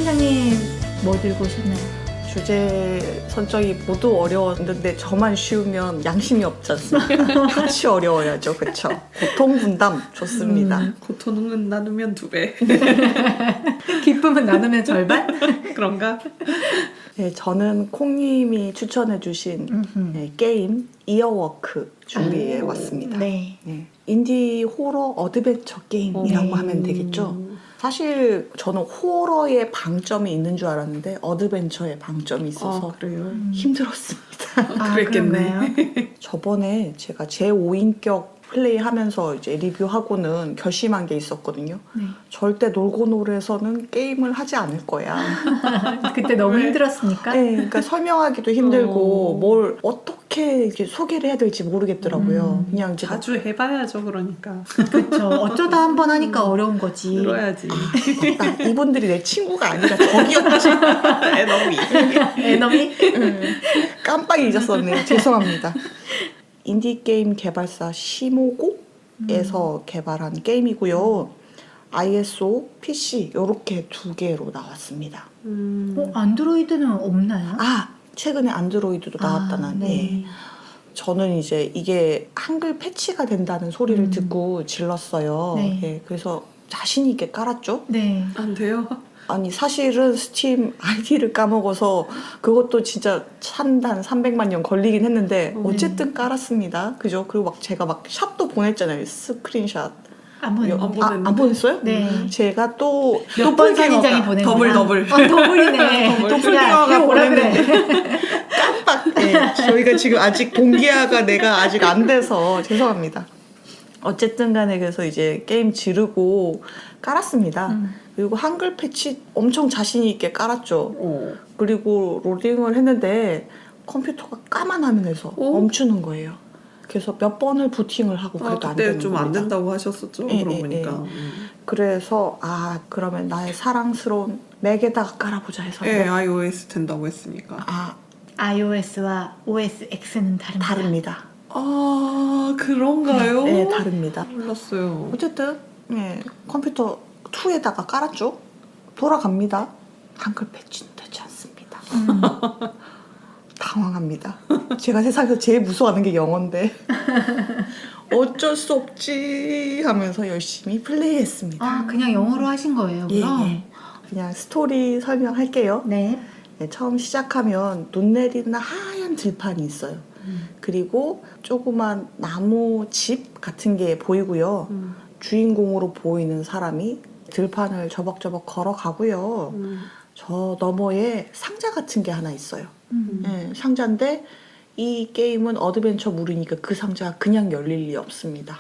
팀장님 뭐 들고 오셨나요? 주제 선정이 모두 어려웠는데 저만 쉬우면 양심이 없지 않습니까? 같이 어려워야죠. 그렇죠? 고통 분담 좋습니다. 고통은 나누면 2배. 기쁨은 나누면 절반? 그런가? 네, 저는 콩님이 추천해 주신 게임 이어워크 준비해 왔습니다. 네. 네, 인디 호러 어드벤처 게임이라고 네. 하면 되겠죠. 사실 저는 호러의 방점이 있는 줄 알았는데 어드벤처의 방점이 있어서 그래요? 힘들었습니다. 아, 그랬겠네. 그런가요? 저번에 제가 제 5인격 플레이하면서 이제 리뷰하고는 결심한 게 있었거든요. 네. 절대 놀고놀에서는 게임을 하지 않을 거야. 그때 너무 왜? 힘들었으니까? 네, 그러니까 설명하기도 힘들고 뭘 어떻게 이렇게 소개를 해야 될지 모르겠더라고요. 그냥 이제 자주 해봐야죠, 그러니까. 그렇죠. 어쩌다 한 번 하니까 어려운 거지. 들어야지. 맞다. 이분들이 내 친구가 아니라 적이었지. 에너미. 에너미? 깜빡 잊었었네요. 죄송합니다. 인디게임 개발사 시모고에서 개발한 게임이고요. ISO, PC 이렇게 2개로 나왔습니다. 안드로이드는 없나요? 아, 최근에 안드로이드도 나왔다는. 네. 저는 이제 이게 한글 패치가 된다는 소리를 듣고 질렀어요. 네. 예, 그래서 자신 있게 깔았죠. 네. 안 돼요? 아니 사실은 스팀 아이디를 까먹어서 그것도 진짜 찬단 300만 년 걸리긴 했는데 어쨌든 깔았습니다. 그죠? 그리고 막 제가 막 샷도 보냈잖아요. 스크린샷. 안 보내요. 안 보냈는데. 안 보냈어요? 네. 제가 또 몇 번 사진장이 보내는 더블. 더블이네. 도플갱어가 뭐라 그래. 깜빡. 네, 저희가 지금 아직 동기화가 내가 아직 안 돼서 죄송합니다. 어쨌든 간에 그래서 이제 게임 지르고 깔았습니다. 그리고 한글 패치 엄청 자신 있게 깔았죠. 그리고 로딩을 했는데 컴퓨터가 까만 화면에서 멈추는 거예요. 그래서 몇 번을 부팅을 하고 그래도 안 그때 되는 좀 겁니다. 안 된다고 하셨었죠? 예, 그러고 예, 보니까. 그래서 그러면 나의 사랑스러운 맥에다가 깔아보자 해서 예, iOS 된다고 했으니까. iOS와 OS X는 다릅니다. 다릅니다. 아, 그런가요? 네, 다릅니다. 몰랐어요. 어쨌든 컴퓨터 2에다가 깔았죠. 돌아갑니다. 한글 패치는 되지 않습니다. 당황합니다. 제가 세상에서 제일 무서워하는 게 영어인데 어쩔 수 없지 하면서 열심히 플레이했습니다. 아, 그냥 영어로 하신 거예요, 그럼? 예. 그냥 스토리 설명할게요. 네. 네, 처음 시작하면 눈 내리는 하얀 들판이 있어요. 그리고 조그만 나무 집 같은 게 보이고요. 주인공으로 보이는 사람이 들판을 저벅저벅 걸어가고요. 저 너머에 상자 같은 게 하나 있어요. 네, 상자인데 이 게임은 어드벤처 물이니까 그 상자가 그냥 열릴 리 없습니다.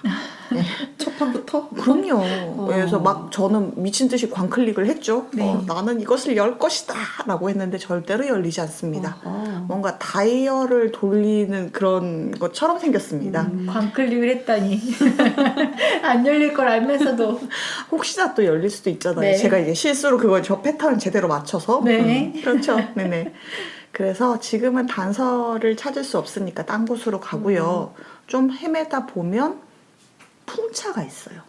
네. 첫 판부터? 그럼요. 그래서 막 저는 미친 듯이 광클릭을 했죠. 네. 나는 이것을 열 것이다 라고 했는데 절대로 열리지 않습니다. 아하. 뭔가 다이얼을 돌리는 그런 것처럼 생겼습니다. 광클릭을 했다니. 안 열릴 걸 알면서도. 혹시나 또 열릴 수도 있잖아요. 네. 제가 이제 실수로 그걸 저 패턴 제대로 맞춰서. 네. 그렇죠. 네네. 그래서 지금은 단서를 찾을 수 없으니까 딴 곳으로 가고요. 좀 헤매다 보면 풍차가 있어요.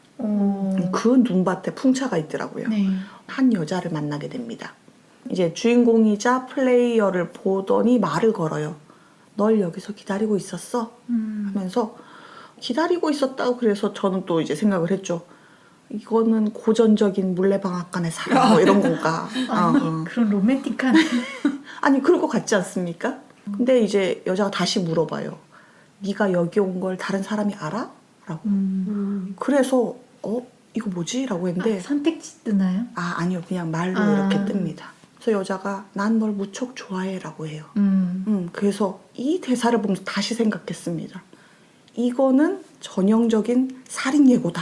그 눈밭에 풍차가 있더라고요. 네. 한 여자를 만나게 됩니다. 이제 주인공이자 플레이어를 보더니 말을 걸어요. 널 여기서 기다리고 있었어? 하면서 기다리고 있었다고 그래서 저는 또 이제 생각을 했죠. 이거는 고전적인 물레방앗간의 사랑 뭐 이런 건가. 그런 로맨틱한. 아니 그럴 것 같지 않습니까? 근데 이제 여자가 다시 물어봐요. 네가 여기 온 걸 다른 사람이 알아? 라고. 그래서 이거 뭐지? 라고 했는데 선택지 뜨나요? 아니요. 그냥 말로 이렇게 뜹니다. 그래서 여자가 난 널 무척 좋아해 라고 해요. 그래서 이 대사를 보면서 다시 생각했습니다. 이거는 전형적인 살인 예고다.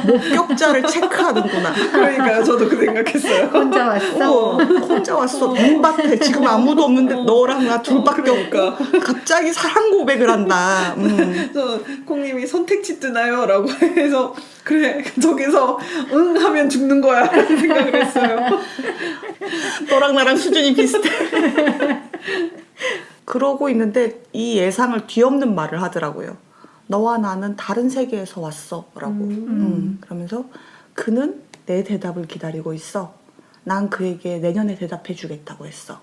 목격자를 체크하는구나. 그러니까요, 저도 그 생각했어요. 혼자 왔어? 혼자 왔어. 눈밭에 지금 아무도 없는데 너랑 나 둘밖에 그러니까. 없고 갑자기 사랑 고백을 한다. 저 콩님이 선택지 뜨나요? 라고 해서 그래, 저기서 응 하면 죽는 거야 라는 생각을 했어요. 너랑 나랑 수준이 비슷해. 그러고 있는데 이 예상을 뒤엎는 말을 하더라고요. 너와 나는 다른 세계에서 왔어 라고. 그러면서 그는 내 대답을 기다리고 있어. 난 그에게 내년에 대답해 주겠다고 했어.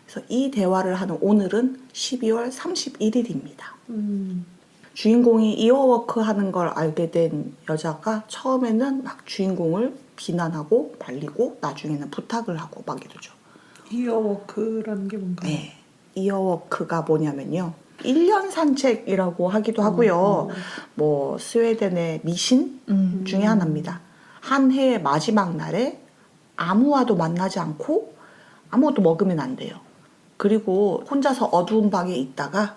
그래서 이 대화를 하는 오늘은 12월 31일입니다. 주인공이 이어워크 하는 걸 알게 된 여자가 처음에는 막 주인공을 비난하고 말리고 나중에는 부탁을 하고 막 이러죠. 이어워크라는 게 뭔가요? 네. 이어워크가 뭐냐면요. 1년 산책이라고 하기도 하고요. 뭐 스웨덴의 미신 중에 하나입니다. 한 해의 마지막 날에 아무와도 만나지 않고 아무것도 먹으면 안 돼요. 그리고 혼자서 어두운 방에 있다가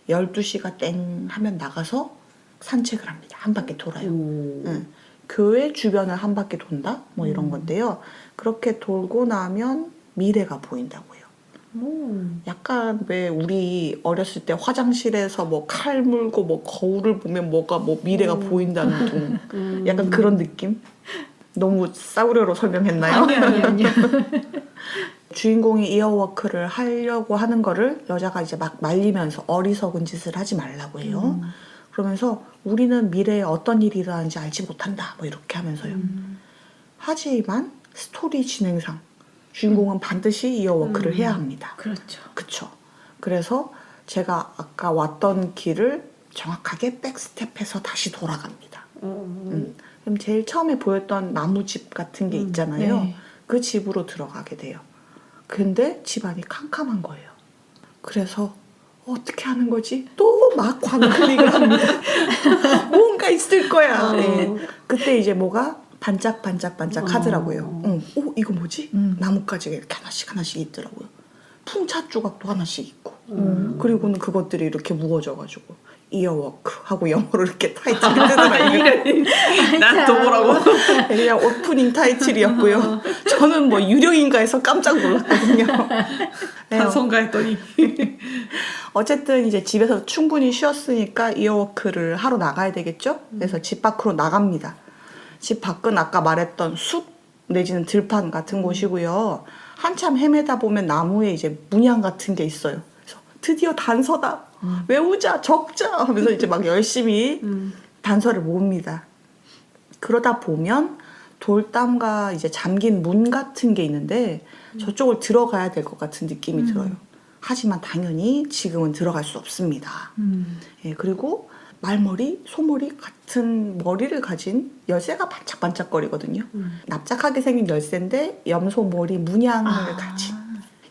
12시가 땡 하면 나가서 산책을 합니다. 한 바퀴 돌아요. 응. 교회 주변을 한 바퀴 돈다? 뭐 이런 건데요. 그렇게 돌고 나면 미래가 보인다고요. 약간 왜 우리 어렸을 때 화장실에서 뭐 칼 물고 뭐 거울을 보면 뭐가 뭐 미래가 보인다는 둥. 약간 그런 느낌? 너무 싸구려로 설명했나요? 아니요. 주인공이 이어워크를 하려고 하는 거를 여자가 이제 막 말리면서 어리석은 짓을 하지 말라고 해요. 그러면서 우리는 미래에 어떤 일이 일어나는지 알지 못한다. 뭐 이렇게 하면서요. 하지만 스토리 진행상 주인공은 반드시 이어워크를 해야 합니다. 그렇죠. 그쵸. 그래서 제가 아까 왔던 길을 정확하게 백스텝해서 다시 돌아갑니다. 그럼 제일 처음에 보였던 나무집 같은 게 있잖아요. 네. 그 집으로 들어가게 돼요. 근데 집안이 캄캄한 거예요. 그래서 어떻게 하는 거지? 또 막 광클릭을 합니다. 뭔가 있을 거야. 네. 그때 이제 뭐가 반짝반짝반짝 하더라고요. 오, 이거 뭐지? 나뭇가지가 이렇게 하나씩 있더라고요. 풍차 조각도 하나씩 있고. 그리고는 그것들이 이렇게 무거워져가지고 이어워크 하고 영어로 이렇게 타이틀이 뜨더라고요. 난 또 뭐라고? 그냥 오프닝 타이틀이었고요. 저는 뭐 유령인가해서 깜짝 놀랐거든요. 네. 찬성가했더니 어쨌든 이제 집에서 충분히 쉬었으니까 이어워크를 하러 나가야 되겠죠? 그래서 집 밖으로 나갑니다. 집 밖은 아까 말했던 숲 내지는 들판 같은 곳이고요. 한참 헤매다 보면 나무에 이제 문양 같은 게 있어요. 그래서 드디어 단서다. 외우자, 적자 하면서 이제 막 열심히 단서를 모읍니다. 그러다 보면 돌담과 이제 잠긴 문 같은 게 있는데 저쪽을 들어가야 될 것 같은 느낌이 들어요. 하지만 당연히 지금은 들어갈 수 없습니다. 예, 그리고 말머리, 소머리 같은 머리를 가진 열쇠가 반짝반짝거리거든요. 납작하게 생긴 열쇠인데 염소머리 문양을 가진.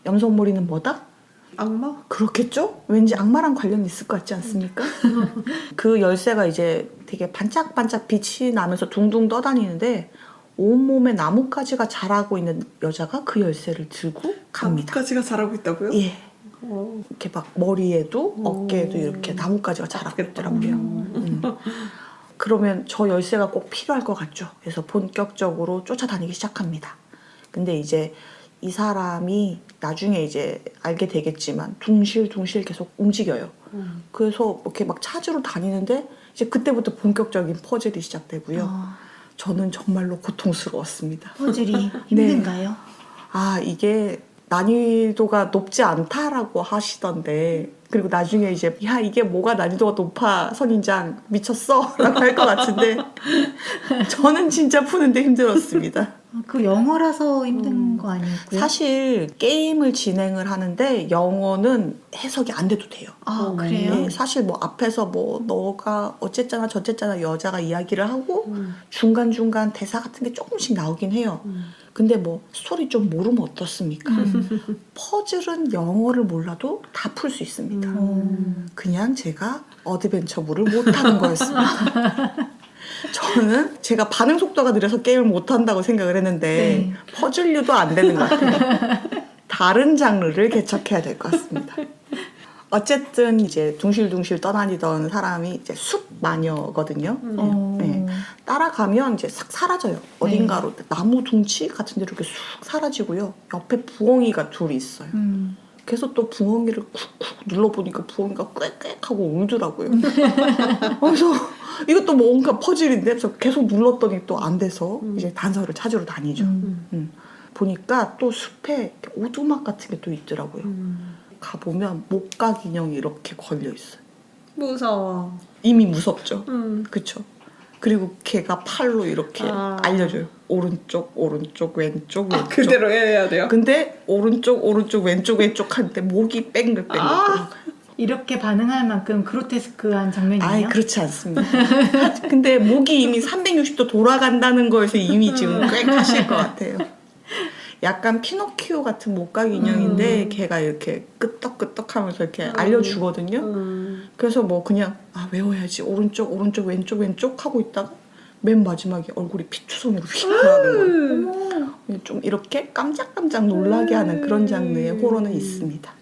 염소머리는 뭐다? 악마? 그렇겠죠? 왠지 악마랑 관련이 있을 것 같지 않습니까? 그 열쇠가 이제 되게 반짝반짝 빛이 나면서 둥둥 떠다니는데 온몸에 나뭇가지가 자라고 있는 여자가 그 열쇠를 들고 갑니다. 나뭇가지가 자라고 있다고요? 예. 이렇게 막 머리에도 어깨에도 이렇게 나뭇가지가 자라고 있더라고요. 그러면 저 열쇠가 꼭 필요할 것 같죠. 그래서 본격적으로 쫓아다니기 시작합니다. 근데 이제 이 사람이 나중에 이제 알게 되겠지만 둥실둥실 계속 움직여요. 그래서 이렇게 막 찾으러 다니는데 이제 그때부터 본격적인 퍼즐이 시작되고요. 저는 정말로 고통스러웠습니다. 퍼즐이 힘든가요? 아, 이게 난이도가 높지 않다라고 하시던데 그리고 나중에 이제 야 이게 뭐가 난이도가 높아 선인장 미쳤어? 라고 할 것 같은데 저는 진짜 푸는데 힘들었습니다. 그 영어라서 힘든 거 아니었고요? 사실 게임을 진행을 하는데 영어는 해석이 안 돼도 돼요. 아, 그래요? 네, 사실 뭐 앞에서 뭐 너가 어쨌잖아 저쨌잖아 여자가 이야기를 하고 중간중간 대사 같은 게 조금씩 나오긴 해요. 근데 뭐 스토리 좀 모르면 어떻습니까? 퍼즐은 영어를 몰라도 다 풀 수 있습니다. 그냥 제가 어드벤처물을 못하는 거였습니다. 저는 제가 반응 속도가 느려서 게임을 못한다고 생각을 했는데 퍼즐류도 안 되는 것 같아요. 다른 장르를 개척해야 될 것 같습니다. 어쨌든 이제 둥실둥실 떠다니던 사람이 이제 숲 마녀거든요. 네. 따라가면 이제 싹 사라져요. 어딘가로 나무 둥치 같은 데로 이렇게 쑥 사라지고요. 옆에 부엉이가 둘이 있어요. 그래서 또 부엉이를 쿡쿡 눌러보니까 부엉이가 꽥꽥하고 울더라고요. 그래서 이것도 뭔가 퍼즐인데 그래서 계속 눌렀더니 또 안 돼서 이제 단서를 찾으러 다니죠. 보니까 또 숲에 오두막 같은 게 또 있더라고요. 가보면 목각 인형이 이렇게 걸려 있어요. 무서워. 이미 무섭죠. 그쵸? 그리고 걔가 팔로 이렇게 알려줘요. 오른쪽, 오른쪽, 왼쪽, 왼쪽. 그대로 해야 돼요? 근데 오른쪽, 오른쪽, 왼쪽, 왼쪽 하는데 목이 뺑글뺑글. 이렇게 반응할 만큼 그로테스크한 장면이에요? 아이, 그렇지 않습니다. 근데 목이 이미 360도 돌아간다는 거에서 이미 지금 꽤 가실 것 같아요. 약간 피노키오 같은 목각 인형인데 걔가 이렇게 끄떡끄떡 하면서 이렇게 알려주거든요. 그래서 뭐 그냥 외워야지. 오른쪽, 오른쪽, 왼쪽, 왼쪽 하고 있다가 맨 마지막에 얼굴이 피투성이로 휙 나가는 거예요. 좀 이렇게 깜짝깜짝 놀라게 하는 그런 장르의 호러는 있습니다.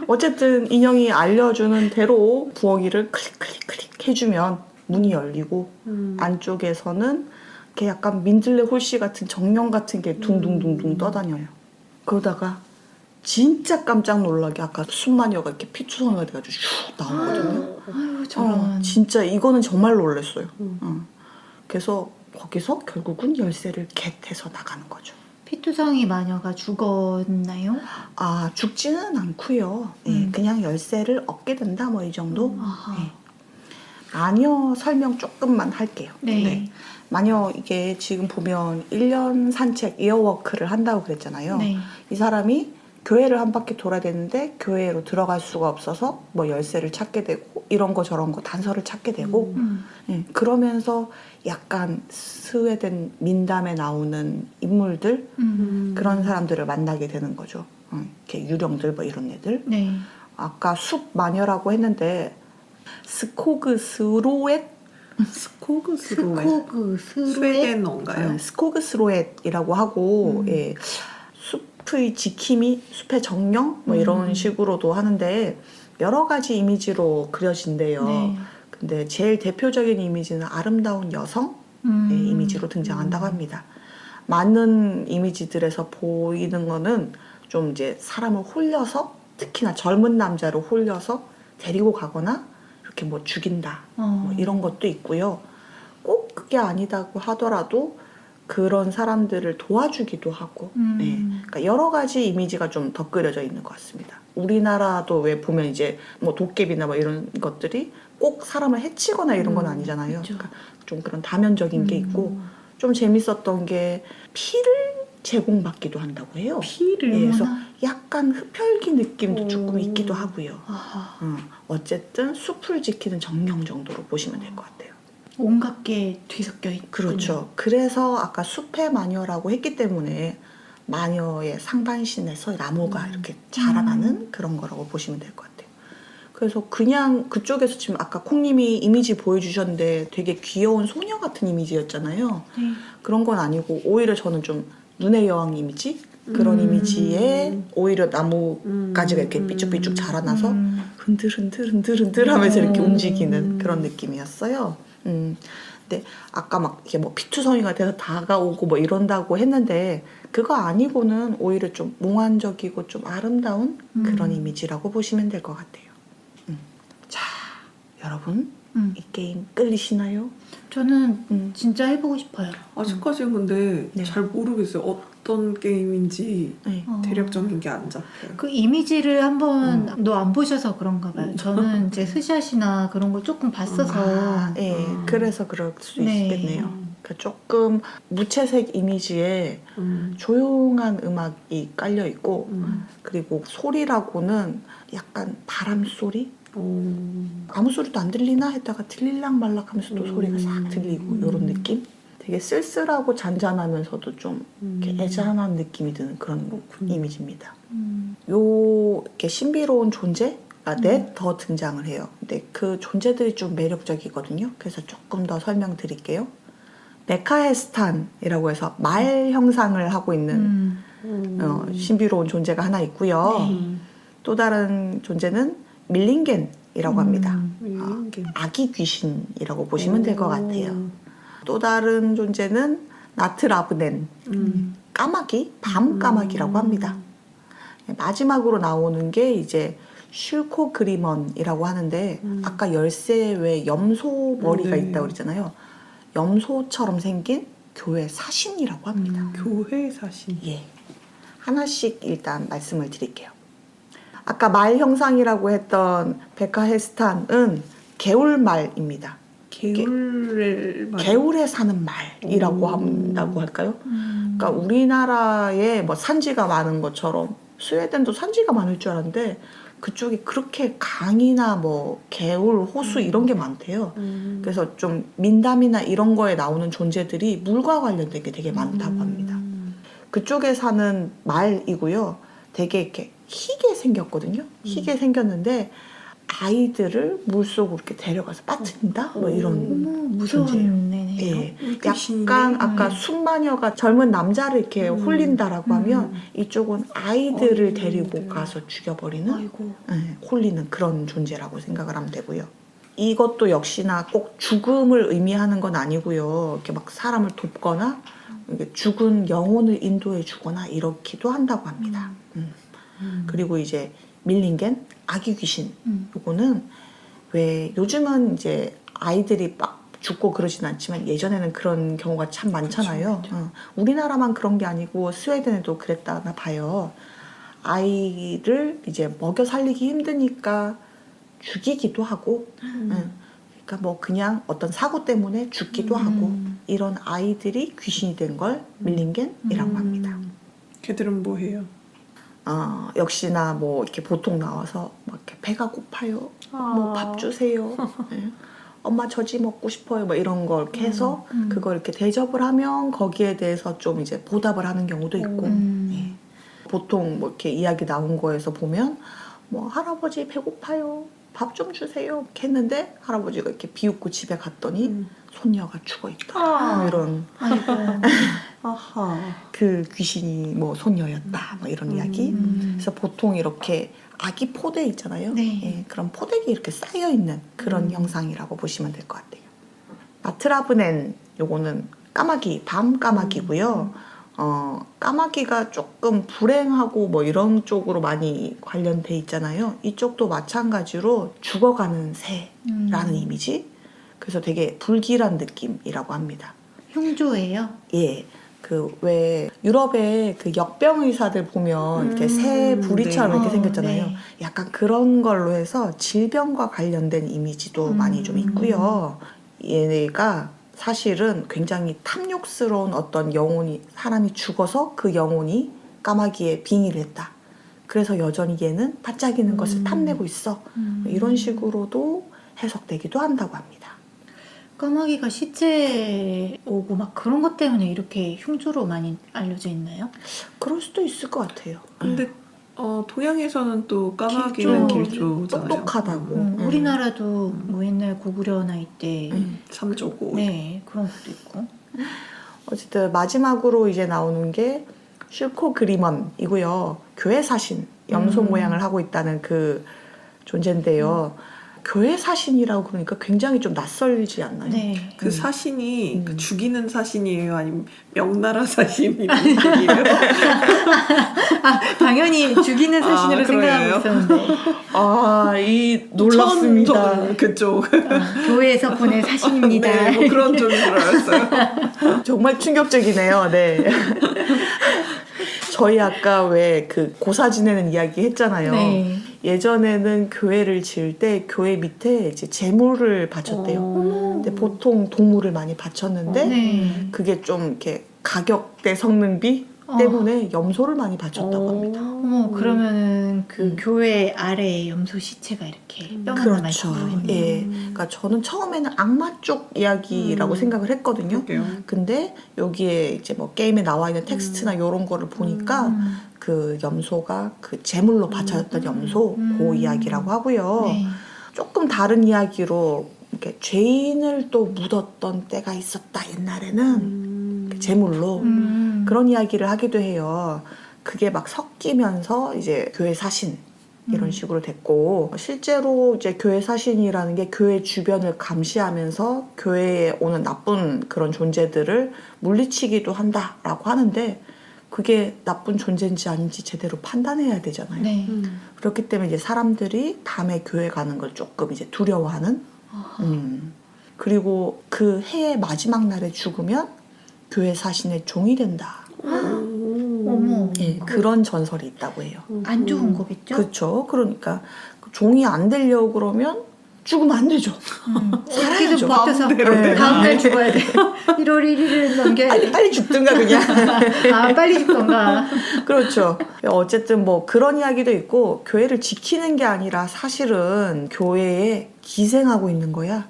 어쨌든 인형이 알려주는 대로 부엌이를 클릭 클릭 클릭 해주면 문이 열리고 안쪽에서는 이렇게 약간 민들레 홀씨 같은 정령 같은 게 둥둥둥둥 떠다녀요. 그러다가 진짜 깜짝 놀라게 아까 순마녀가 이렇게 피투성이가 돼가지고 슉 나오거든요. 아유, 저런. 진짜 이거는 정말 놀랐어요. 그래서 거기서 결국은 열쇠를 겟해서 나가는 거죠. 피투성이 마녀가 죽었나요? 죽지는 않고요. 그냥 열쇠를 얻게 된다 뭐 이 정도. 마녀 설명 조금만 할게요. 네. 마녀 이게 지금 보면 1년 산책 이어워크를 한다고 그랬잖아요. 네. 이 사람이 교회를 한 바퀴 돌아야 되는데 교회로 들어갈 수가 없어서 뭐 열쇠를 찾게 되고 이런 거 저런 거 단서를 찾게 되고 그러면서 약간 스웨덴 민담에 나오는 인물들 그런 사람들을 만나게 되는 거죠. 이렇게 유령들 뭐 이런 애들. 네. 아까 숲 마녀라고 했는데 스코그스로엣 스코그스로엣. 스웨덴어인가요? 스코그스로엣이라고 하고 숲의 지킴이, 숲의 정령 뭐 이런 식으로도 하는데 여러 가지 이미지로 그려진대요. 네. 근데 제일 대표적인 이미지는 아름다운 여성의 이미지로 등장한다고 합니다. 많은 이미지들에서 보이는 거는 좀 이제 사람을 홀려서 특히나 젊은 남자를 홀려서 데리고 가거나 이렇게 뭐 죽인다 뭐 이런 것도 있고요. 꼭 그게 아니다고 하더라도 그런 사람들을 도와주기도 하고 그러니까 여러 가지 이미지가 좀 덧그려져 있는 것 같습니다. 우리나라도 왜 보면 이제 뭐 도깨비나 뭐 이런 것들이 꼭 사람을 해치거나 이런 건 아니잖아요. 그렇죠. 그러니까 좀 그런 다면적인 게 있고 좀 재밌었던 게 피를 제공받기도 한다고 해요. 피를? 그래서 약간 흡혈귀 느낌도 조금 있기도 하고요. 아하. 어쨌든 숲을 지키는 정령 정도로 보시면 될 것 같아요. 온갖 게 뒤섞여 있군요. 그렇죠. 그래서 아까 숲의 마녀라고 했기 때문에 마녀의 상반신에서 나무가 이렇게 자라나는 그런 거라고 보시면 될 것 같아요. 그래서 그냥 그쪽에서 지금 아까 콩님이 이미지 보여주셨는데 되게 귀여운 소녀 같은 이미지였잖아요. 네. 그런 건 아니고 오히려 저는 좀 눈의 여왕 이미지? 그런 이미지에 오히려 나무가지가 이렇게 삐쭉삐쭉 자라나서 흔들흔들 하면서 이렇게 움직이는 그런 느낌이었어요. 근데 아까 막 이렇게 뭐 피투성이가 돼서 다가오고 뭐 이런다고 했는데 그거 아니고는 오히려 좀 몽환적이고 좀 아름다운 그런 이미지라고 보시면 될 것 같아요. 자, 여러분 이 게임 끌리시나요? 저는 진짜 해보고 싶어요. 아직까지는 근데 네. 잘 모르겠어요. 어떤 게임인지 네. 대략적인 게 안 잡혀요. 그 이미지를 한번 너 안 보셔서 그런가 봐요. 저는 이제 스샷이나 그런 걸 조금 봤어서 네, 그래서 그럴 수 네. 있겠네요. 그러니까 조금 무채색 이미지에 조용한 음악이 깔려 있고 그리고 소리라고는 약간 바람 소리? 아무 소리도 안 들리나 했다가 들릴락 말락 하면서 또 소리가 싹 들리고 이런 느낌? 되게 쓸쓸하고 잔잔하면서도 좀 이렇게 애잔한 느낌이 드는 그런 이미지입니다. 요 이렇게 신비로운 존재가 넷 더 등장을 해요. 근데 그 존재들이 좀 매력적이거든요. 그래서 조금 더 설명드릴게요. 메카헤스탄이라고 해서 말 형상을 하고 있는 신비로운 존재가 하나 있고요. 또 다른 존재는 밀링겐이라고 합니다. 아기 귀신이라고 보시면 될 것 같아요. 또 다른 존재는 나트라브넨, 까마귀, 밤 까마귀라고 합니다. 마지막으로 나오는 게 이제 슐코 그리먼이라고 하는데 아까 열쇠에 왜 염소 머리가 있다고 그랬잖아요. 염소처럼 생긴 교회 사신이라고 합니다. 교회 사신. 예. 하나씩 일단 말씀을 드릴게요. 아까 말 형상이라고 했던 베카헤스탄은 개울말입니다. 개울을 개울에 사는 말이라고 한다고 할까요? 그러니까 우리나라에 뭐 산지가 많은 것처럼 스웨덴도 산지가 많을 줄 알았는데 그쪽이 그렇게 강이나 뭐 개울, 호수 이런 게 많대요. 그래서 좀 민담이나 이런 거에 나오는 존재들이 물과 관련된 게 되게 많다고 합니다. 그쪽에 사는 말이고요. 되게 이렇게 희게 생겼거든요. 희게 생겼는데 아이들을 물속으로 이렇게 데려가서 빠뜨린다? 뭐 이런. 어머, 무서운 존재예요. 애네요. 예. 귀신이네. 약간 아까 순마녀가 젊은 남자를 이렇게 홀린다라고 하면 이쪽은 아이들을 데리고 가서 죽여버리는 아이고. 예, 홀리는 그런 존재라고 생각을 하면 되고요. 이것도 역시나 꼭 죽음을 의미하는 건 아니고요. 이렇게 막 사람을 돕거나 이렇게 죽은 영혼을 인도해 주거나 이렇기도 한다고 합니다. 그리고 이제 밀링겐, 아기 귀신. 요거는 왜 요즘은 이제 아이들이 막 죽고 그러진 않지만 예전에는 그런 경우가 참 많잖아요. 우리나라만 그런 게 아니고 스웨덴에도 그랬다나 봐요. 아이를 이제 먹여 살리기 힘드니까 죽이기도 하고, 그러니까 뭐 그냥 어떤 사고 때문에 죽기도 하고 이런 아이들이 귀신이 된 걸 밀링겐이라고 합니다. 걔들은 뭐 해요? 역시나 뭐 이렇게 보통 나와서 막 이렇게 배가 고파요. 뭐 밥 주세요. 네. 엄마 저지 먹고 싶어요. 뭐 이런 걸 이렇게 해서 그걸 이렇게 대접을 하면 거기에 대해서 좀 이제 보답을 하는 경우도 있고. 예. 보통 뭐 이렇게 이야기 나온 거에서 보면 뭐 할아버지 배고파요. 밥 좀 주세요. 이렇게 했는데 할아버지가 이렇게 비웃고 집에 갔더니 손녀가 죽어 있다. 뭐 이런. 아이고. 아하. 그 귀신이 뭐 손녀였다. 뭐 이런 이야기. 그래서 보통 이렇게 아기 포대 있잖아요. 네. 예, 그런 포대기 이렇게 쌓여 있는 그런 형상이라고 보시면 될 것 같아요. 마트라브넨 요거는 까마귀, 밤 까마귀고요. 까마귀가 조금 불행하고 뭐 이런 쪽으로 많이 관련돼 있잖아요. 이쪽도 마찬가지로 죽어가는 새라는 이미지. 그래서 되게 불길한 느낌이라고 합니다. 흉조예요? 예. 그 왜 유럽의 그 역병 의사들 보면 이렇게 새 부리처럼 네. 이렇게 생겼잖아요. 네. 약간 그런 걸로 해서 질병과 관련된 이미지도 많이 좀 있고요. 얘네가 사실은 굉장히 탐욕스러운 어떤 영혼이 사람이 죽어서 그 영혼이 까마귀에 빙의를 했다. 그래서 여전히 얘는 반짝이는 것을 탐내고 있어. 이런 식으로도 해석되기도 한다고 합니다. 까마귀가 시체 오고 막 그런 것 때문에 이렇게 흉조로 많이 알려져 있나요? 그럴 수도 있을 것 같아요. 근데 동양에서는 또 까마귀는 길조잖아요. 똑똑하다고. 우리나라도 뭐 옛날 고구려 나이 때 삼조고. 네, 그런 것도 있고. 어쨌든 마지막으로 이제 나오는 게 슐코 그리먼이고요. 교회 사신, 염소 모양을 하고 있다는 그 존재인데요. 교회 사신이라고 그러니까 굉장히 좀 낯설지 않나요? 네. 그 사신이 그 죽이는 사신이에요? 아니면 명나라 사신이에요? 얘기예요? 당연히 죽이는 사신으로 그래요? 생각하고 있었는데 이 놀랍습니다. 저는 그쪽. 교회에서 보낸 사신입니다. 네, 뭐 그런 쪽인 줄 알았어요. 정말 충격적이네요. 네. 저희 아까 왜 그 고사 지내는 이야기 했잖아요. 네. 예전에는 교회를 지을 때 교회 밑에 이제 제물을 바쳤대요. 근데 보통 동물을 많이 바쳤는데 네. 그게 좀 이렇게 가격대 성능비 때문에 염소를 많이 바쳤다고 합니다. 어머, 그러면은 그 교회 아래에 염소 시체가 이렇게 뼈만 그렇죠. 남아있고 예. 그러니까 저는 처음에는 악마 쪽 이야기라고 생각을 했거든요. 그러게요. 근데 여기에 이제 뭐 게임에 나와 있는 텍스트나 이런 거를 보니까 그 염소가 그 제물로 바쳐졌던 염소 그 이야기라고 하고요. 네. 조금 다른 이야기로 이렇게 죄인을 또 묻었던 때가 있었다 옛날에는 그 제물로 그런 이야기를 하기도 해요. 그게 막 섞이면서 이제 교회 사신 이런 식으로 됐고 실제로 이제 교회 사신이라는 게 교회 주변을 감시하면서 교회에 오는 나쁜 그런 존재들을 물리치기도 한다라고 하는데 그게 나쁜 존재인지 아닌지 제대로 판단해야 되잖아요. 네. 그렇기 때문에 이제 사람들이 밤에 교회 가는 걸 조금 이제 두려워하는. 그리고 그 해의 마지막 날에 죽으면 교회 사신의 종이 된다. 어머. 예, 그런 전설이 있다고 해요. 안 좋은 거겠죠? 그렇죠. 그러니까 종이 안 되려고 그러면 죽으면 안 되죠. 어떻게든 살아야죠. 버텨서 네. 다음날 죽어야 돼요. 1월 1일을 넘겨야 돼. 빨리 죽든가 그냥. 아, 빨리 죽던가. 그렇죠. 어쨌든 뭐 그런 이야기도 있고 교회를 지키는 게 아니라 사실은 교회에 기생하고 있는 거야.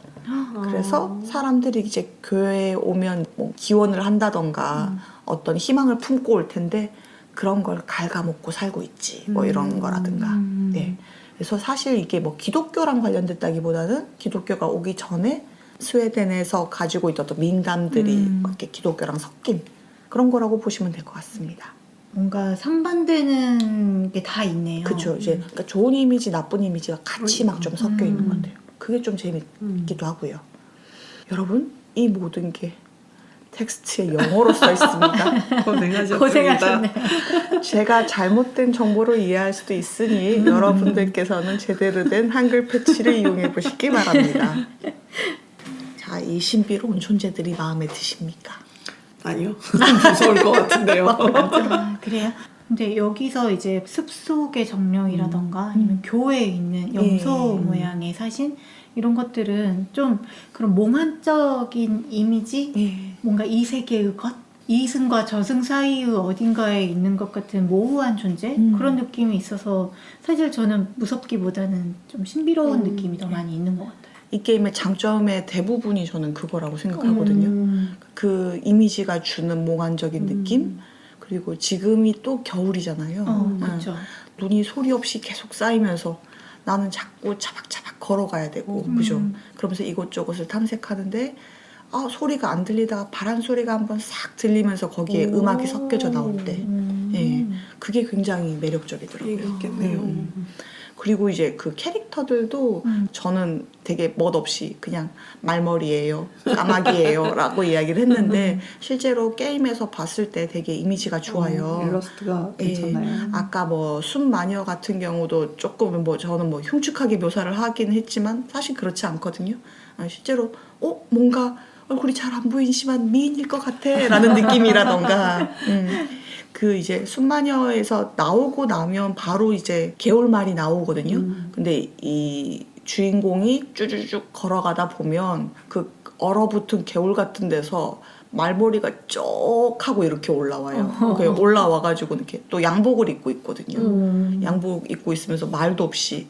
그래서 사람들이 이제 교회에 오면 뭐 기원을 한다던가 어떤 희망을 품고 올 텐데 그런 걸 갉아먹고 살고 있지. 뭐 이런 거라든가. 네. 그래서 사실 이게 뭐 기독교랑 관련됐다기보다는 기독교가 오기 전에 스웨덴에서 가지고 있던 민담들이 이렇게 기독교랑 섞인 그런 거라고 보시면 될 것 같습니다. 뭔가 상반되는 게 다 있네요. 그렇죠. 이제 그러니까 좋은 이미지, 나쁜 이미지가 같이 막 좀 섞여 있는 것 같아요. 그게 좀 재밌기도 하고요. 여러분, 이 모든 게 텍스트에 영어로 써 있습니다. 고생하셨습니다. 고생하셨네요. 제가 잘못된 정보를 이해할 수도 있으니 여러분들께서는 제대로 된 한글 패치를 이용해 보시기 바랍니다. 자, 이 신비로운 존재들이 마음에 드십니까? 아니요. 무서울 것 같은데요. 아, 그래요? 근데 여기서 이제 숲속의 정령이라던가 아니면 교회에 있는 염소 모양의 사신 이런 것들은 좀 그런 몽환적인 이미지? 예. 뭔가 이 세계의 것? 이승과 저승 사이의 어딘가에 있는 것 같은 모호한 존재? 그런 느낌이 있어서 사실 저는 무섭기보다는 좀 신비로운 느낌이 더 많이 있는 것 같아요. 이 게임의 장점의 대부분이 저는 그거라고 생각하거든요. 그 이미지가 주는 몽환적인 느낌? 그리고 지금이 또 겨울이잖아요. 그렇죠. 눈이 소리 없이 계속 쌓이면서 나는 자꾸 차박차박 걸어가야 되고, 그죠? 그러면서 이곳저곳을 탐색하는데, 소리가 안 들리다가 바람 소리가 한번 싹 들리면서 거기에 음악이 섞여져 나올 때, 예, 그게 굉장히 매력적이더라고요. 있겠네요. 그리고 이제 그 캐릭터들도 저는 되게 멋없이 그냥 말머리예요, 까마귀예요 라고 이야기를 했는데 실제로 게임에서 봤을 때 되게 이미지가 좋아요. 일러스트가 괜찮나요? 아까 뭐 순마녀 같은 경우도 조금 뭐 저는 뭐 흉측하게 묘사를 하긴 했지만 사실 그렇지 않거든요. 실제로 뭔가 얼굴이 잘 안 보이지만 미인일 것 같아 라는 느낌이라던가 그 이제 순마녀에서 나오고 나면 바로 이제 개울말이 나오거든요. 근데 이 주인공이 쭈쭈쭉 걸어가다 보면 그 얼어붙은 개울 같은 데서 말머리가 쭉 하고 이렇게 올라와요. 올라와가지고 이렇게 또 양복을 입고 있거든요. 양복 입고 있으면서 말도 없이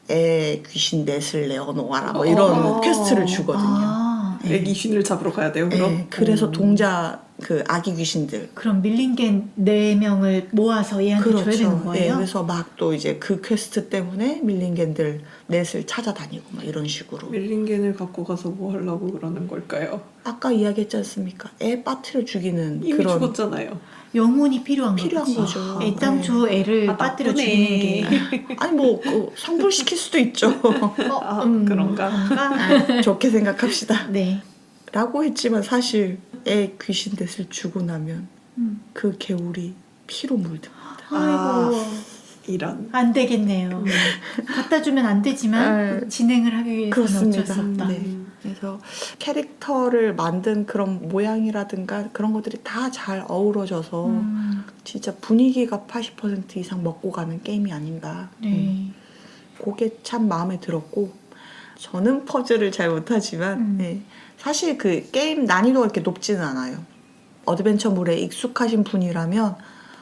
애 귀신 넷을 내어놓아라 뭐 이런 퀘스트를 주거든요. 애기 귀신을 잡으러 가야 돼요, 그럼? 그래서 동자 그 아기 귀신들. 그럼 밀린 게 4명을 모아서 얘한테 줘야 되는 거예요? 그래서 막 또 이제 그 퀘스트 때문에 밀린겐들 넷을 찾아다니고 막 이런 식으로. 밀린겐을 갖고 가서 뭐 하려고 그러는 걸까요? 아까 이야기했지 않습니까? 애 빠트려 죽이는 이미 그런 죽었잖아요. 영혼이 필요한 거죠. 애당초 애를 빠뜨려 죽이는 게 아니 뭐 성불시킬 수도 있죠. 그런가? 좋게 생각합시다. 네. 라고 했지만 사실 애 귀신 넷을 주고 나면 그 개울이 피로 물듭니다. 아이고 이런. 안 되겠네요. 갖다 주면 안 되지만 진행을 하기 위해서는 어쩔 수 없다. 네. 그래서 캐릭터를 만든 그런 모양이라든가 그런 것들이 다 잘 어우러져서 진짜 분위기가 80% 이상 먹고 가는 게임이 아닌가. 네. 그게 참 마음에 들었고 저는 퍼즐을 잘 못하지만 사실 그 게임 난이도가 그렇게 높지는 않아요. 어드벤처물에 익숙하신 분이라면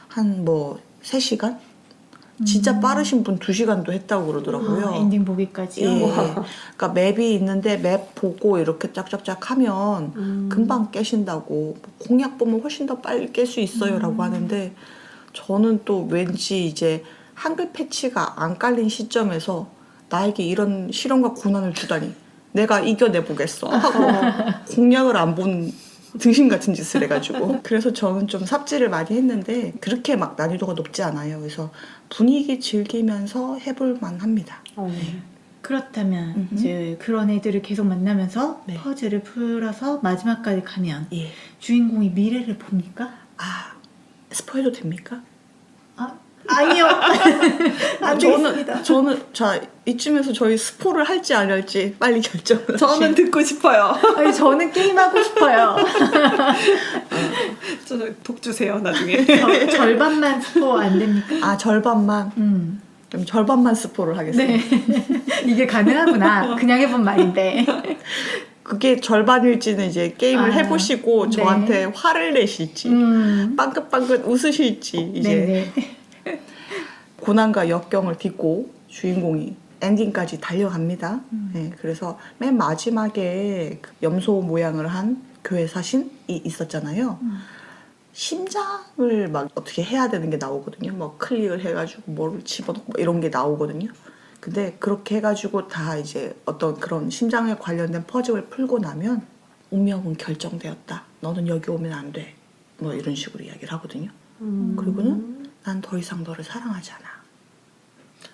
한 뭐 3시간? 진짜 빠르신 분 2시간도 했다고 그러더라고요. 엔딩 보기까지요? 예. 그러니까 맵이 있는데 맵 보고 이렇게 짝짝짝 하면 금방 깨신다고 공략 보면 훨씬 더 빨리 깰 수 있어요 라고 하는데 저는 또 왠지 이제 한글 패치가 안 깔린 시점에서 나에게 이런 시련과 고난을 주다니 내가 이겨내보겠어 하고 공략을 안 본 등신 같은 짓을 해가지고 그래서 저는 좀 삽질을 많이 했는데 그렇게 막 난이도가 높지 않아요. 그래서 분위기 즐기면서 해볼 만합니다. 그렇다면 이제 그런 애들을 계속 만나면서 퍼즐을 풀어서 마지막까지 가면 주인공이 미래를 봅니까? 스포해도 됩니까? 아니요. 안 되겠습니다. 저는 자 이쯤에서 저희 스포를 할지 안 할지 빨리 결정을. 저는 듣고 싶어요. 아니, 저는 게임하고 싶어요. 저는 독 주세요 나중에. 절반만 스포 안 됩니까? 절반만. 좀 절반만 스포를 하겠습니다. 네. 이게 가능하구나. 그냥 해본 말인데. 그게 절반일지는 이제 게임을 해보시고 네. 저한테 화를 내실지 빵긋빵긋 웃으실지 이제 네네. 고난과 역경을 딛고 주인공이 엔딩까지 달려갑니다. 네, 그래서 맨 마지막에 그 염소 모양을 한 교회 사신이 있었잖아요. 심장을 막 어떻게 해야 되는 게 나오거든요. 막 클릭을 해가지고 뭐를 집어넣고 이런 게 나오거든요. 근데 그렇게 해가지고 다 이제 어떤 그런 심장에 관련된 퍼즐을 풀고 나면 운명은 결정되었다. 너는 여기 오면 안 돼. 뭐 이런 식으로 이야기를 하거든요. 그리고는 난 더 이상 너를 사랑하지 않아.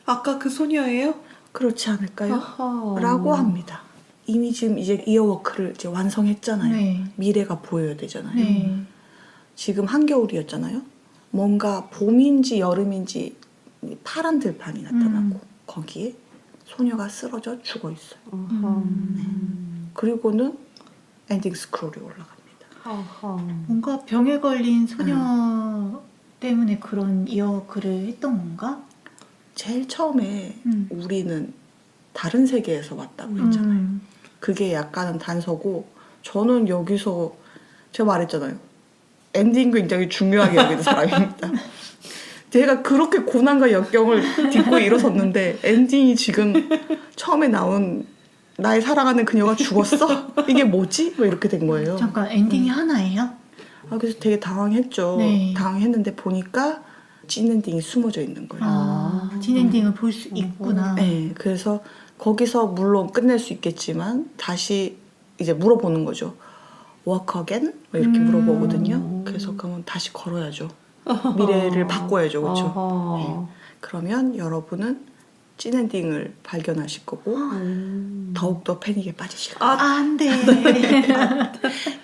아까 그 소녀예요? 그렇지 않을까요? 아하. 라고 합니다. 이미 지금 이제 이어워크를 이제 완성했잖아요. 네. 미래가 보여야 되잖아요. 네. 지금 한겨울이었잖아요. 뭔가 봄인지 여름인지 파란 들판이 나타나고 거기에 소녀가 쓰러져 죽어 있어요. 그리고는 엔딩 스크롤이 올라갑니다. 아하. 뭔가 병에 걸린 소녀 때문에 그런 이어글을 했던 건가? 제일 처음에 우리는 다른 세계에서 왔다고 했잖아요. 그게 약간은 단서고 저는 여기서 제가 말했잖아요. 엔딩 굉장히 중요하게 여기는 사람입니다. 제가 그렇게 고난과 역경을 딛고 일어섰는데 엔딩이 지금 처음에 나온 나의 사랑하는 그녀가 죽었어? 이게 뭐지? 뭐 이렇게 된 거예요. 잠깐 엔딩이 하나예요? 그래서 되게 당황했죠. 네. 당황했는데 보니까 찐 엔딩이 숨어져 있는 거예요. 찐 엔딩을 볼 수 있구나. 네, 그래서 거기서 물론 끝낼 수 있겠지만 다시 이제 물어보는 거죠. Walk again? 뭐 이렇게 물어보거든요. 그래서 그러면 다시 걸어야죠. 미래를 바꿔야죠, 그렇죠? 네. 그러면 여러분은 찐 엔딩을 발견하실 거고 더욱더 패닉에 빠지실 거예요. 안 돼.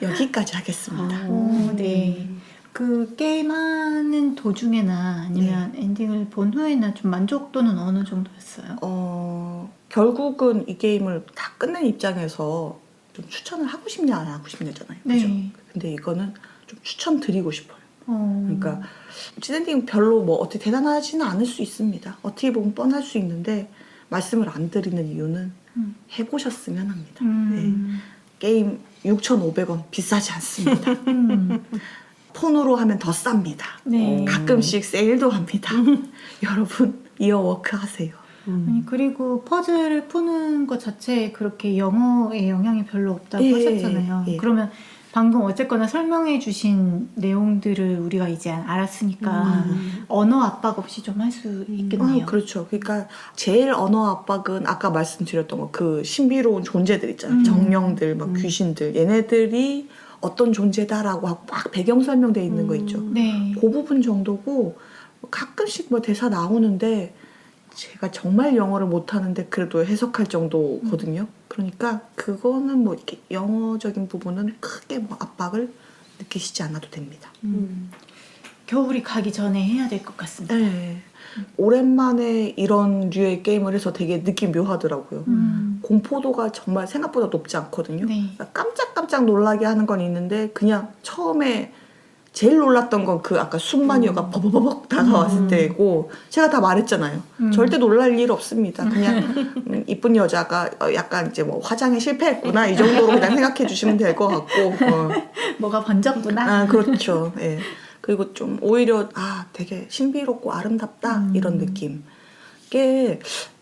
여기까지 하겠습니다. 오, 네. 그 게임하는 도중에나 아니면 엔딩을 본 후에나 좀 만족도는 어느 정도였어요? 결국은 이 게임을 다 끝낸 입장에서 좀 추천을 하고 싶냐 안 하고 싶냐잖아요. 네. 그죠? 근데 이거는 좀 추천드리고 싶어요. 그러니까 찐엔딩 별로 뭐 어떻게 대단하지는 않을 수 있습니다. 어떻게 보면 뻔할 수 있는데 말씀을 안 드리는 이유는 해보셨으면 합니다. 네. 게임 6,500원 비싸지 않습니다. 폰으로 하면 더 쌉니다. 네. 가끔씩 세일도 합니다. 여러분 이어워크 하세요. 아니, 그리고 퍼즐을 푸는 것 자체에 그렇게 영어의 영향이 별로 없다고 예, 하셨잖아요. 예. 그러면 방금 어쨌거나 설명해 주신 내용들을 우리가 이제 알았으니까 언어 압박 없이 좀 할 수 있겠네요. 그렇죠. 그러니까 제일 언어 압박은 아까 말씀드렸던 거 그 신비로운 존재들 있잖아요. 정령들, 막 귀신들 얘네들이 어떤 존재다라고 하고 막 배경 설명돼 있는 거 있죠. 네. 그 부분 정도고 가끔씩 뭐 대사 나오는데 제가 정말 영어를 못하는데 그래도 해석할 정도거든요. 그러니까 그거는 뭐 이렇게 영어적인 부분은 크게 뭐 압박을 느끼시지 않아도 됩니다. 겨울이 가기 전에 해야 될 것 같습니다. 네. 오랜만에 이런 류의 게임을 해서 되게 느낌 묘하더라고요. 공포도가 정말 생각보다 높지 않거든요. 네. 그러니까 깜짝깜짝 놀라게 하는 건 있는데 그냥 처음에 제일 놀랐던 건 그 아까 순마녀가 버버버벅 다가왔을 때고 제가 다 말했잖아요. 절대 놀랄 일 없습니다. 그냥 이쁜 여자가 약간 이제 뭐 화장에 실패했구나 이 정도로 그냥 생각해 주시면 될 것 같고 뭐가 번졌구나. 그렇죠. 예. 그리고 좀 오히려 되게 신비롭고 아름답다 이런 느낌. 이게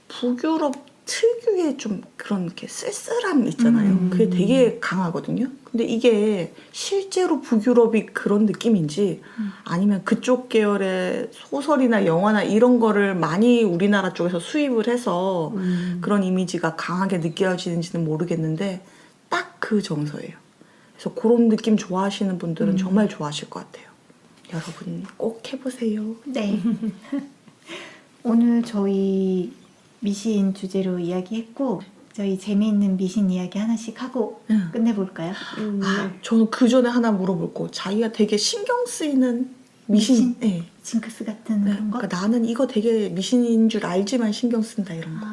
북유럽 특유의 좀 그런 이렇게 쓸쓸함 있잖아요. 그게 되게 강하거든요. 근데 이게 실제로 북유럽이 그런 느낌인지 아니면 그쪽 계열의 소설이나 영화나 이런 거를 많이 우리나라 쪽에서 수입을 해서 그런 이미지가 강하게 느껴지는지는 모르겠는데 딱 그 정서예요. 그래서 그런 느낌 좋아하시는 분들은 정말 좋아하실 것 같아요. 여러분 꼭 해보세요. 네. 오늘 저희 미신 주제로 이야기했고 저희 재미있는 미신 이야기 하나씩 하고 끝내볼까요? 저는 그 전에 하나 물어볼고 자기가 되게 신경 쓰이는 미신? 네. 징크스 같은 네. 그런 거? 그러니까 나는 이거 되게 미신인 줄 알지만 신경 쓴다 이런 거.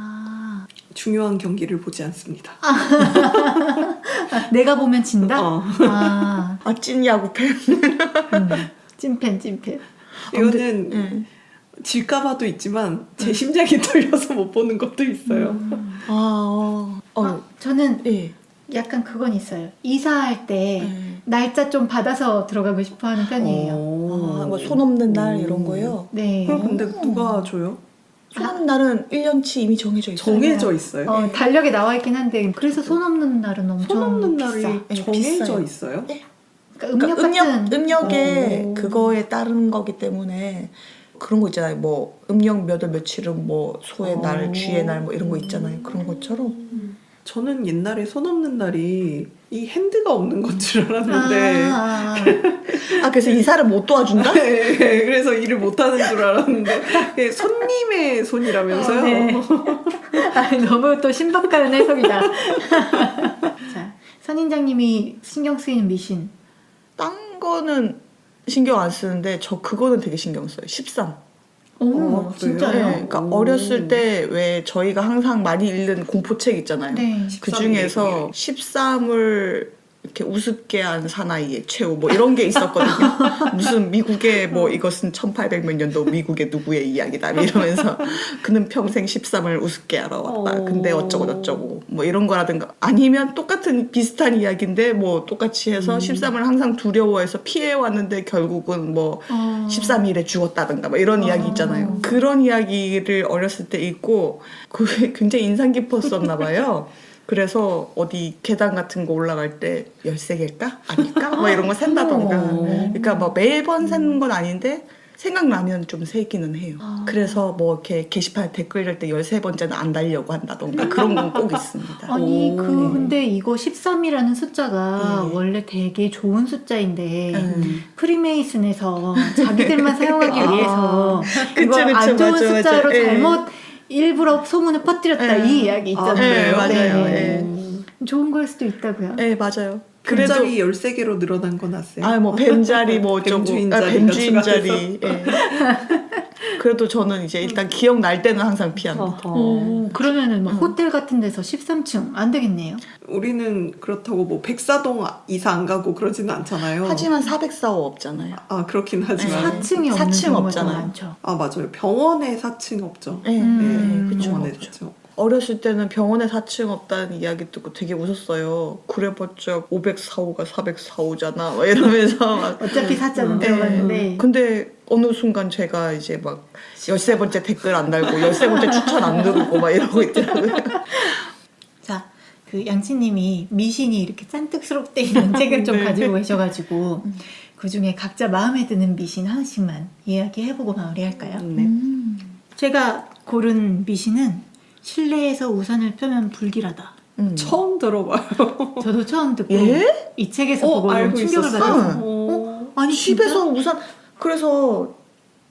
중요한 경기를 보지 않습니다. 내가 보면 진다? 찐 야구팬. 찐팬. 이거는 네. 질까봐도 있지만 제 심장이 떨려서 못 보는 것도 있어요. 저는 예. 약간 그건 있어요. 이사할 때 예. 날짜 좀 받아서 들어가고 싶어 하는 편이에요. 뭐손 없는 날 이런 거요? 네. 그럼 근데 누가 줘요? 손 없는 날은 1년치 이미 정해져 있어요. 정해져 있어요? 달력에 나와 있긴 한데 그래서 손 없는 날은 엄청 손 없는 비싸. 날이 예, 정해져 비싸요. 있어요? 그러니까 음력 그러니까 같은 음력에 오. 그거에 따른 거기 때문에 그런 거 있잖아요. 뭐 음력 몇 월 며칠은 뭐 소의 날, 쥐의 날 뭐 이런 거 있잖아요. 그런 것처럼. 저는 옛날에 손 없는 날이 이 핸드가 없는 건 줄 알았는데 그래서 이사를 못 도와준다? 네, 그래서 일을 못하는 줄 알았는데 그게 손님의 손이라면서요? 네. 너무 또 신박한 해석이다. 자, 선인장님이 신경 쓰이는 미신. 딴 거는 신경 안 쓰는데 저 그거는 되게 신경 써요. 13. 오, 그래요? 진짜요? 네, 그러니까 오. 어렸을 때 왜 저희가 항상 많이 읽는 공포책 있잖아요. 네. 그 중에서 13을 이렇게 우습게 한 사나이의 최후 뭐 이런 게 있었거든요. 무슨 미국의 뭐 이것은 1800몇 년도 미국의 누구의 이야기다 이러면서 그는 평생 13을 우습게 알아왔다. 근데 어쩌고 저쩌고 뭐 이런 거라든가 아니면 똑같은 비슷한 이야기인데 뭐 똑같이 해서 13을 항상 두려워해서 피해왔는데 결국은 뭐 13일에 죽었다든가 뭐 이런 이야기 있잖아요. 그런 이야기를 어렸을 때 읽고 그게 굉장히 인상 깊었었나 봐요. 그래서 어디 계단 같은 거 올라갈 때 13개일까? 아닐까? 뭐 이런 거 샌다던가. 그러니까 뭐 매번 세는 건 아닌데 생각나면 좀 세기는 해요. 그래서 뭐 이렇게 게시판에 댓글 읽을 때 13번째는 안 달려고 한다던가 그런 건 꼭 있습니다. 아니 오. 근데 이거 13이라는 숫자가 네. 원래 되게 좋은 숫자인데 프리메이슨에서 자기들만 사용하기 위해서 그쵸, 이걸 안 그쵸, 좋은 맞아, 맞아. 숫자로 예. 잘못 일부러 소문을 퍼뜨렸다 이 이야기 있잖아요. 네, 맞아요. 네. 예. 좋은 걸 수도 있다고요. 네, 맞아요. 그래도 글자리 13개로 늘어난 건 아세요? 뭐 뱀자리 뭐 어쩌고 뱀주인자리가 뱀주인자리. 예. 그래도 저는 이제 일단 기억날 때는 항상 피합니다. 오, 그러면은 막 호텔 같은 데서 13층 안 되겠네요. 우리는 그렇다고 뭐 백사동 이사 안 가고 그러지는 않잖아요. 하지만 404호 없잖아요. 그렇긴 하지만 4층이 없는 4층 경우가 없잖아요. 더 많죠. 맞아요. 병원에 4층 없죠. 네, 그쵸. 병원에 그쵸. 4층 없고. 어렸을 때는 병원에 4층 없다는 이야기 듣고 되게 웃었어요. 그래봤자 504호가 404호잖아. 막 이러면서 막. 어차피 사자는 네. 들어갔는데 근데 어느 순간 제가 이제 막 13번째 댓글 안 달고 13번째 추천 안 누르고 막 이러고 있더라고요. 자, 그 양치님이 미신이 이렇게 짠뜩스럽게 있는 책을 좀 네. 가지고 계셔가지고 그 중에 각자 마음에 드는 미신 하나씩만 이야기해보고 마무리할까요? 네. 제가 고른 미신은 실내에서 우산을 펴면 불길하다. 처음 들어봐요. 저도 처음 듣고 예? 이 책에서 보고 너무 알고 충격을 있었어? 받았어요. 아니 집에서 우산 그래서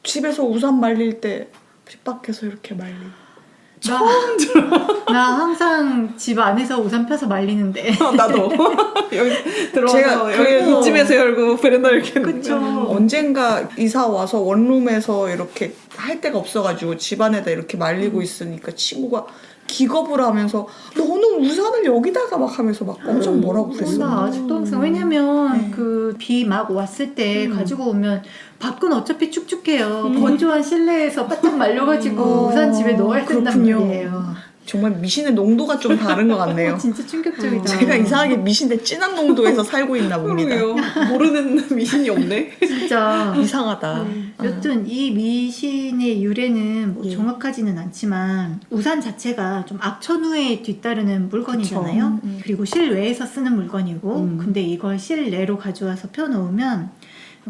집에서 우산 말릴 때 집 밖에서 이렇게 말리. 처음 들어. 나 항상 집 안에서 우산 펴서 말리는데. 나도 여기 들어와서 제가 그래서- 이쯤에서 열고 베란다 이렇게 그쵸. 언젠가 이사 와서 원룸에서 이렇게 할 데가 없어가지고 집안에다 이렇게 말리고 있으니까 친구가 기겁을 하면서 너는 우산을 여기다가 막 하면서 막 엄청 뭐라고 나 그랬어. 아직도 항상 왜냐면 네. 그 비 막 왔을 때 가지고 오면 밖은 어차피 축축해요. 건조한 실내에서 바짝 말려가지고 우산 집에 넣어야 된단 그렇군요. 말이에요. 정말 미신의 농도가 좀 다른 것 같네요. 진짜 충격적이다. 제가 이상하게 미신의 진한 농도에서 살고 있나 봅니다. 그러게요. 모르는 미신이 없네. 진짜. 이상하다. 여튼 이 미신의 유래는 뭐 예. 정확하지는 않지만 우산 자체가 좀 악천후에 뒤따르는 물건이잖아요. 그쵸. 그리고 실외에서 쓰는 물건이고 근데 이걸 실내로 가져와서 펴놓으면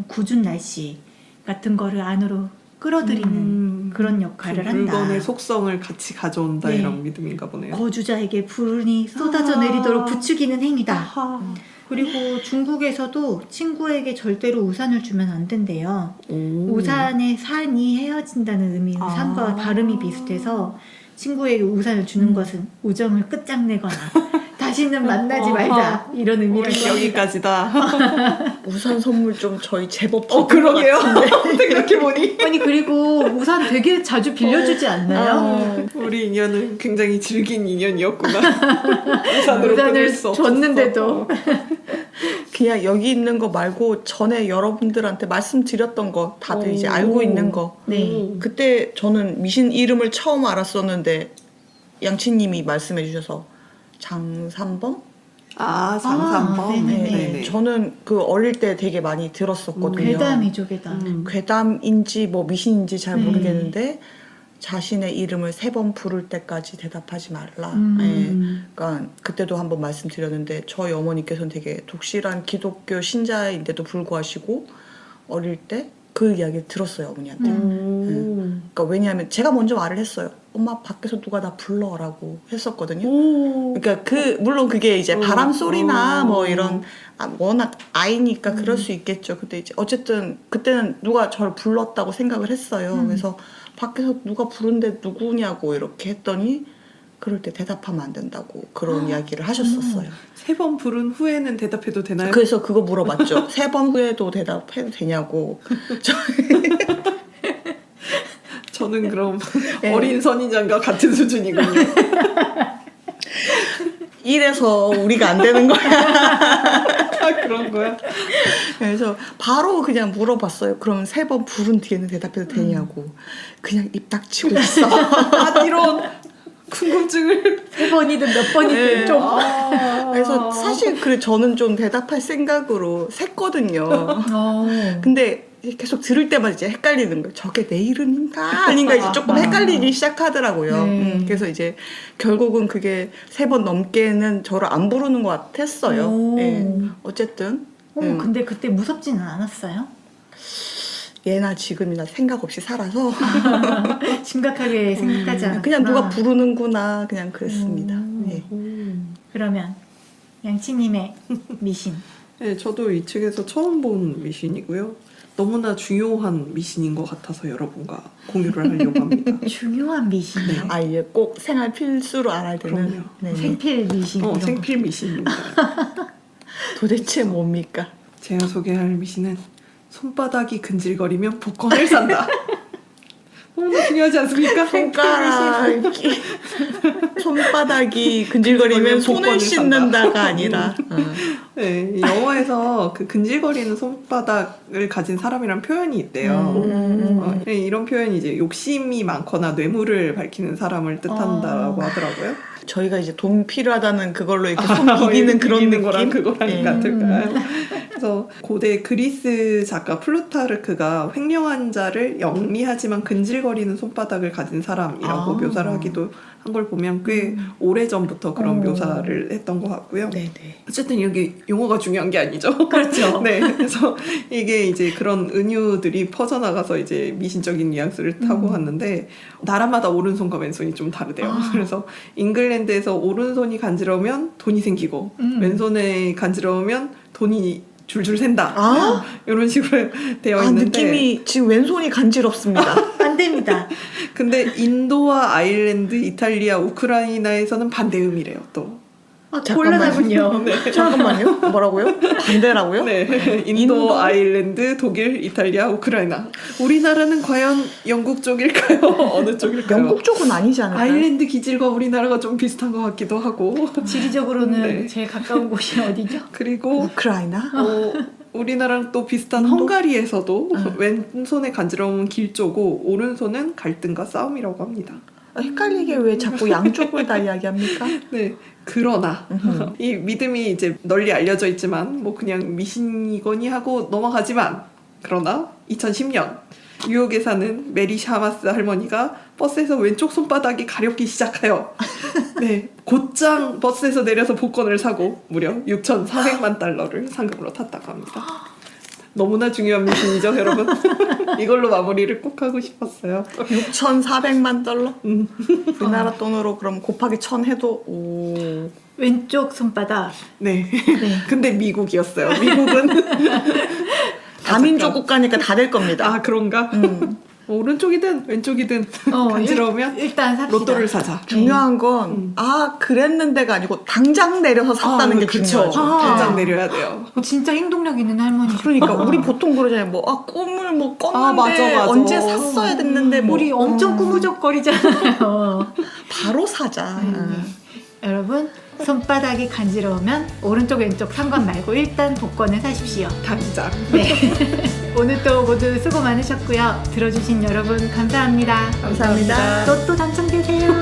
굳은 날씨 같은 거를 안으로 끌어들이는 그런 역할을 그 한다. 물건의 속성을 같이 가져온다 네. 이런 믿음인가 보네요. 거주자에게 불운이 쏟아져 내리도록 부추기는 행위다. 아하. 그리고 중국에서도 친구에게 절대로 우산을 주면 안 된대요. 우산에 산이 헤어진다는 의미의 아. 산과 발음이 비슷해서 친구에게 우산을 주는 것은 우정을 끝장내거나 다시는 만나지 말자 이런 의미를 우리 여기까지다. 우산 선물 좀 저희 제법 그러게요. 생각해보니 아니 그리고 우산 되게 자주 빌려주지 않나요? 우리 인연은 굉장히 질긴 인연이었구나. 우산으로 끊을 우산을 수 없었어. 줬는데도 그냥 여기 있는 거 말고 전에 여러분들한테 말씀드렸던 거 다들 이제 알고 있는 거. 네. 그때 저는 미신 이름을 처음 알았었는데 양치님이 말씀해 주셔서 장삼범? 아, 장산범. 네네네. 네. 저는 그 어릴 때 되게 많이 들었었거든요. 괴담이죠, 괴담. 괴담인지 뭐 미신인지 잘 네. 모르겠는데 자신의 이름을 3번 부를 때까지 대답하지 말라. 음. 예. 그러니까 그때도 한번 말씀드렸는데 저희 어머니께서는 되게 독실한 기독교 신자인데도 불구하시고 어릴 때 그 이야기를 들었어요, 어머니한테. 그러니까 왜냐하면 제가 먼저 말을 했어요. 엄마 밖에서 누가 나 불러라고 했었거든요. 그러니까 물론 그게 이제 바람 소리나 뭐 이런 워낙 아이니까 그럴 수 있겠죠. 근데 이제 어쨌든 그때는 누가 저를 불렀다고 생각을 했어요. 그래서 밖에서 누가 부른데 누구냐고 이렇게 했더니 그럴 때 대답하면 안 된다고 그런 이야기를 하셨었어요. 3번 부른 후에는 대답해도 되나요? 그래서 그거 물어봤죠. 3번 후에도 대답해도 되냐고. 저는 그럼 네. 어린 선인장과 같은 수준이군요. 이래서 우리가 안 되는 거야. 아, 그런 거야? 그래서 바로 그냥 물어봤어요. 그럼 3번 부른 뒤에는 대답해도 되냐고. 그냥 입 닥치고 있어. 아, 이런 궁금증을. 3번이든 몇 번이든 네. 좀. 그래서 사실 그래 저는 좀 대답할 생각으로 샜거든요. 근데 계속 들을 때마다 이제 헷갈리는 거예요. 저게 내 이름인가 아닌가 이제 조금 헷갈리기 시작하더라고요. 네. 그래서 이제 결국은 그게 3번 넘게는 저를 안 부르는 것 같았어요. 오. 예. 어쨌든 근데 그때 무섭지는 않았어요? 예나 지금이나 생각 없이 살아서 심각하게 생각하지 않았구나. 그냥 누가 부르는구나 그냥 그랬습니다. 예. 그러면 양치님의 미신. 네, 저도 이 책에서 처음 본 미신이고요. 너무나 중요한 미신인 것 같아서 여러분과 공유를 하려고 합니다. 중요한 미신이요? 아, 예, 꼭 생활 필수로 알아야 되는. 그럼요. 네네. 생필 미신 이런 거. 생필 미신입니다. 도대체 뭡니까? 제가 소개할 미신은 손바닥이 근질거리면 복권을 산다. 너무나 중요하지 않습니까? 손바닥이 근질거리면 손을 복권을 씻는다가 아니라 네, 이 영화에서 그 근질거리는 손바닥을 가진 사람이란 표현이 있대요. 네, 이런 표현이 이제 욕심이 많거나 뇌물을 밝히는 사람을 뜻한다고 하더라고요. 저희가 이제 돈 필요하다는 그걸로 이렇게 손 비비는 그런 비비는 느낌? 거랑 그거랑 네. 같을까요? 그래서 고대 그리스 작가 플루타르크가 횡령한 자를 영리하지만 근질거리는 손바닥을 가진 사람이라고 묘사를 하기도 한 걸 보면 꽤 오래전부터 그런 묘사를 했던 것 같고요. 네네. 어쨌든 여기 용어가 중요한 게 아니죠. 그렇죠. 네, 그래서 이게 이제 그런 은유들이 퍼져나가서 이제 미신적인 뉘앙스를 타고 갔는데 나라마다 오른손과 왼손이 좀 다르대요. 그래서 잉글랜드에서 오른손이 간지러우면 돈이 생기고 왼손에 간지러우면 돈이 줄줄 샌다. 이런 식으로 되어 있는데 느낌이 지금 왼손이 간지럽습니다. 안 됩니다. 근데 인도와 아일랜드, 이탈리아, 우크라이나에서는 반대음이래요. 또. 곤란하군요. 잠깐만요. 뭐라고요? 반대라고요? 네, 인도, 아일랜드, 독일, 이탈리아, 우크라이나. 우리나라는 과연 영국 쪽일까요? 어느 쪽일까요? 영국 쪽은 아니지 않을까요? 아일랜드 기질과 우리나라가 좀 비슷한 것 같기도 하고. 지리적으로는 네. 제일 가까운 곳이 어디죠? 그리고 우크라이나? 우리나라랑 또 비슷한 헝가리에서도 왼손의 간지러움은 길조고 오른손은 갈등과 싸움이라고 합니다. 헷갈리게 왜 자꾸 양쪽을 다 이야기합니까? 네. 그러나 이 믿음이 이제 널리 알려져 있지만 뭐 그냥 미신이거니 하고 넘어가지만 그러나 2010년 뉴욕에 사는 메리 샤마스 할머니가 버스에서 왼쪽 손바닥이 가렵기 시작하여 네, 곧장 버스에서 내려서 복권을 사고 무려 6,400만 달러를 상금으로 탔다고 합니다. 너무나 중요한 미신이죠, 여러분. 이걸로 마무리를 꼭 하고 싶었어요. 6,400만 달러? 우리나라 돈으로 그럼 곱하기 1,000 해도 왼쪽 손바닥. 네. 네. 근데 미국이었어요. 미국은 다민족 국가니까 다 될 겁니다. 아, 그런가? 오른쪽이든 왼쪽이든 간지러우면 일단 삽시다. 로또를 사자. 중요한 건 그랬는데가 아니고 당장 내려서 샀다는 게 그쵸. 중요하죠. 당장 내려야 돼요. 진짜 행동력 있는 할머니. 그러니까 우리 보통 그러잖아요. 꿈을 꿨는데 맞아. 언제 샀어야 됐는데 우리 엄청 꾸무적거리잖아요. 바로 사자. 여러분 손바닥이 간지러우면 오른쪽 왼쪽 상관 말고 일단 복권을 사십시오. 당장. 네. 오늘도 모두 수고 많으셨고요. 들어주신 여러분 감사합니다. 감사합니다. 또 당첨되세요.